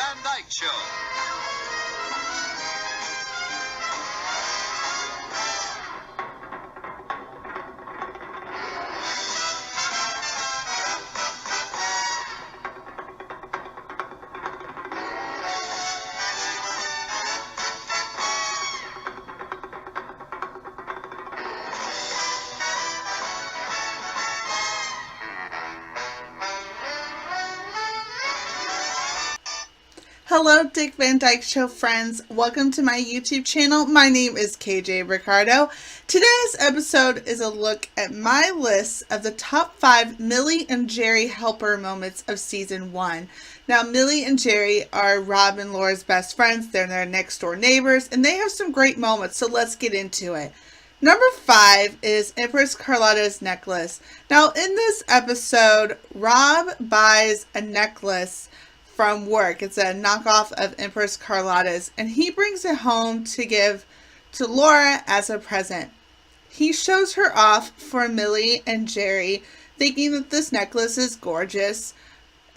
Van Dyke Show. Hello, Dick Van Dyke Show friends. Welcome to my YouTube channel. My name is KJ Ricardo. Today's episode is a look at my list of the top 5 Millie and Jerry helper moments of season 1. Now, Millie and Jerry are Rob and Laura's best friends. They're their next door neighbors, and they have some great moments, so let's get into it. Number 5 is Empress Carlotta's necklace. Now, in this episode, Rob buys a necklace from work. It's a knockoff of Empress Carlotta's, and he brings it home to give to Laura as a present. He shows her off for Millie and Jerry, thinking that this necklace is gorgeous.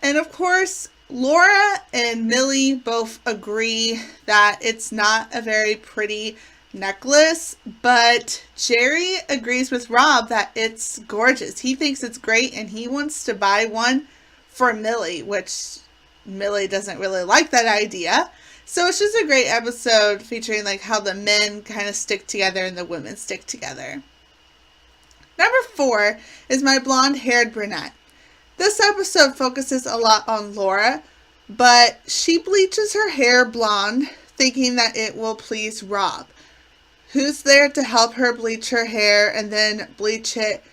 And of course, Laura and Millie both agree that it's not a very pretty necklace, but Jerry agrees with Rob that it's gorgeous. He thinks it's great, and he wants to buy one for Millie, which Millie doesn't really like that idea. So it's just a great episode featuring like how the men kind of stick together and the women stick together. Number 4 is my blonde-haired brunette. This episode focuses a lot on Laura, but she bleaches her hair blonde thinking that it will please Rob. Who's there to help her bleach her hair and then bleach it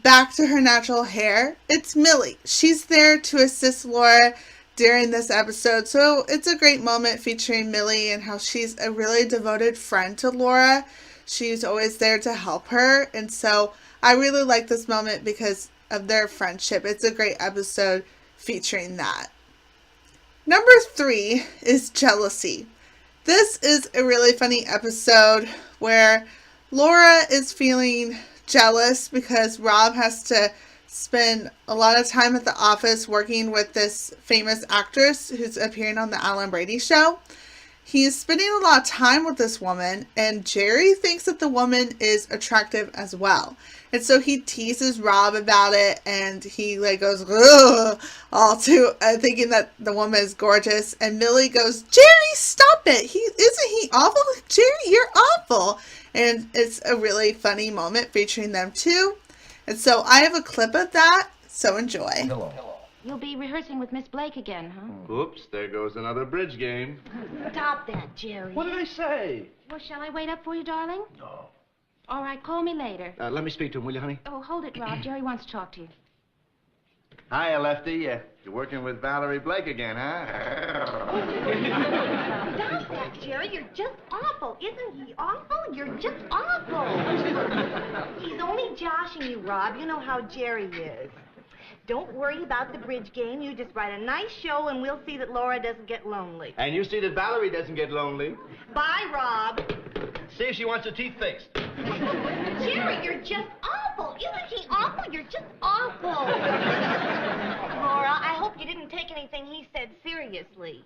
back to her natural hair? It's Millie. She's there to assist Laura during this episode, so it's a great moment featuring Millie and how she's a really devoted friend to Laura. She's always there to help her, and so I really like this moment because of their friendship. It's a great episode featuring that. Number 3 is jealousy. This is a really funny episode where Laura is feeling jealous because Rob has to spend a lot of time at the office working with this famous actress who's appearing on the Alan Brady Show. He's spending a lot of time with this woman, and Jerry thinks that the woman is attractive as well. And so he teases Rob about it, and he like goes, ugh, all to thinking that the woman is gorgeous. And Millie goes, Jerry, stop it. Isn't he awful? Jerry, you're awful. And it's a really funny moment featuring them too. And so I have a clip of that, so enjoy. Hello. You'll be rehearsing with Miss Blake again, huh? Oops, there goes another bridge game. Stop that, Jerry. What did I say? Well, shall I wait up for you, darling? No. All right, call me later. Let me speak to him, will you, honey? Oh, hold it, Rob. Jerry wants to talk to you. Hiya, Lefty. You're working with Valerie Blake again, huh? Stop that, Jerry. You're just awful. Isn't he awful? You're just awful. He's only joshing you, Rob. You know how Jerry is. Don't worry about the bridge game. You just write a nice show, and we'll see that Laura doesn't get lonely. And you see that Valerie doesn't get lonely. Bye, Rob. See if she wants her teeth fixed. Jerry, you're just awful. Isn't he awful? You're just awful. Laura, I hope you didn't take anything he said seriously.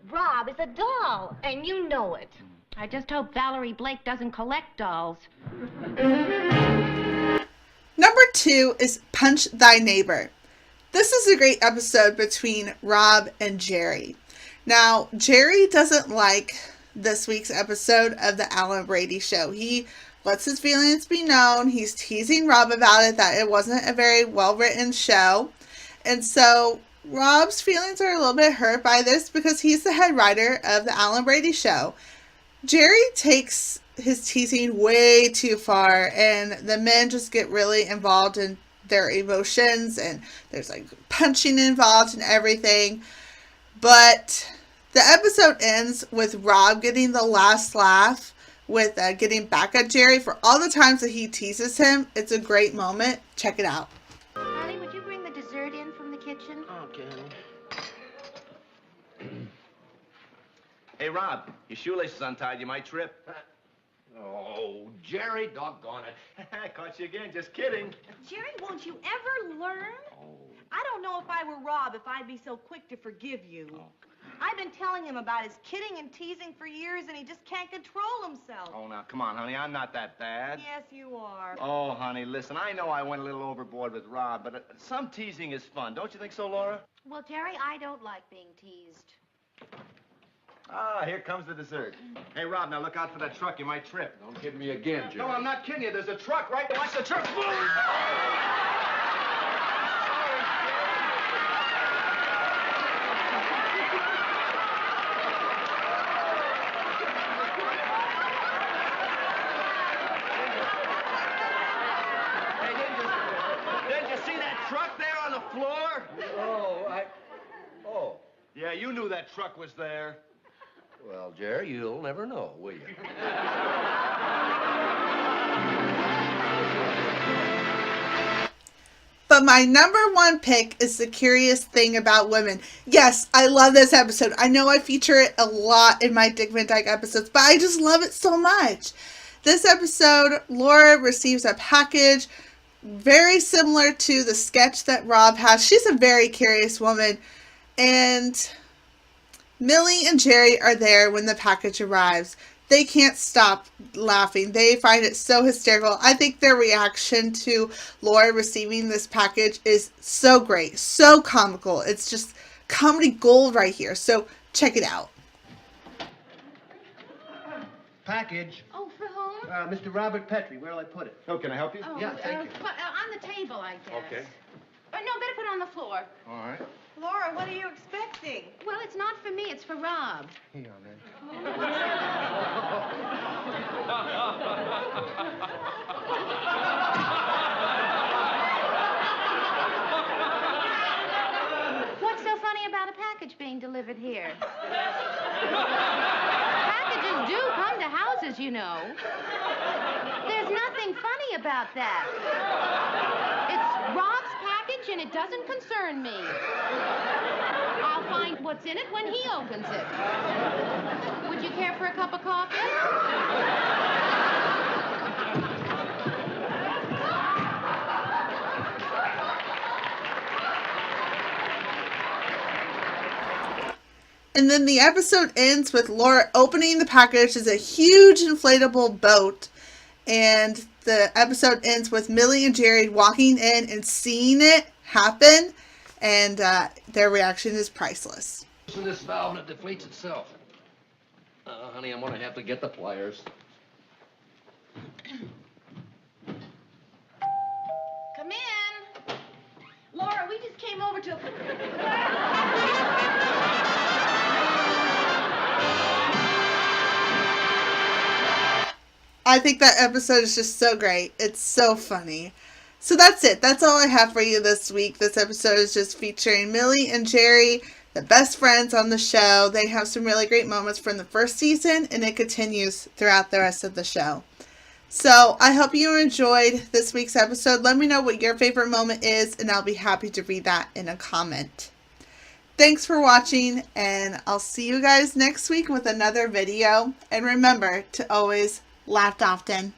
Rob is a doll, and you know it. I just hope Valerie Blake doesn't collect dolls. Number 2 is Punch Thy Neighbor. This is a great episode between Rob and Jerry. Now, Jerry doesn't like this week's episode of the Alan Brady Show. He lets his feelings be known. He's teasing Rob about it, that it wasn't a very well-written show. And so Rob's feelings are a little bit hurt by this because he's the head writer of the Alan Brady Show. Jerry takes his teasing way too far, and the men just get really involved in their emotions, and there's like punching involved and everything. But the episode ends with Rob getting the last laugh with getting back at Jerry for all the times that he teases him. It's a great moment. Check it out. Honey, would you bring the dessert in from the kitchen? Okay, honey. Hey, Rob, your shoelace is untied. You might trip. Oh, Jerry, doggone it. I caught you again. Just kidding. Jerry, won't you ever learn? Oh. I don't know if I were Rob if I'd be so quick to forgive you. Oh. I've been telling him about his kidding and teasing for years, and he just can't control himself. Oh, now, come on, honey. I'm not that bad. Yes, you are. Oh, honey, listen, I know I went a little overboard with Rob, but some teasing is fun. Don't you think so, Laura? Well, Jerry, I don't like being teased. Ah, here comes the dessert. Hey, Rob, now look out for that truck. You might trip. Don't kid me again, Jerry. No, I'm not kidding you. There's a truck right there. Watch the truck. Didn't you see that truck there on the floor? Oh. Yeah, you knew that truck was there. Well, Jerry, you'll never know, will you? But my number one pick is The Curious Thing About Women. Yes, I love this episode. I know I feature it a lot in my Dick Van Dyke episodes, but I just love it so much. This episode, Laura receives a package very similar to the sketch that Rob has. She's a very curious woman. And Millie and Jerry are there when the package arrives. They can't stop laughing. They find it so hysterical. I think their reaction to Laura receiving this package is so great, so comical. It's just comedy gold right here. So check it out. Package. Oh, for whom? Mr. Robert Petrie. Where'll I put it? Oh, can I help you? Oh, Yeah, thank you. On the table, I guess. Okay. No, better put it on the floor. All right. Laura, what are you expecting? Well, it's not for me, it's for Rob. Here, man. What's so funny about a package being delivered here? Packages do come to houses, you know. There's nothing funny about that. It's Rob's package and it doesn't concern me. I'll find what's in it when he opens it. Would you care for a cup of coffee? And then the episode ends with Laura opening the package. It's a huge inflatable boat. And the episode ends with Millie and Jerry walking in and seeing it happen. And their reaction is priceless. Loosen this valve and it deflates itself. Honey, I'm gonna have to get the pliers. Come in. Laura, we just came over to... I think that episode is just so great. It's so funny. So that's it. That's all I have for you this week. This episode is just featuring Millie and Jerry, the best friends on the show. They have some really great moments from the first season, and it continues throughout the rest of the show. So I hope you enjoyed this week's episode. Let me know what your favorite moment is, and I'll be happy to read that in a comment. Thanks for watching, and I'll see you guys next week with another video. And remember to always laugh often.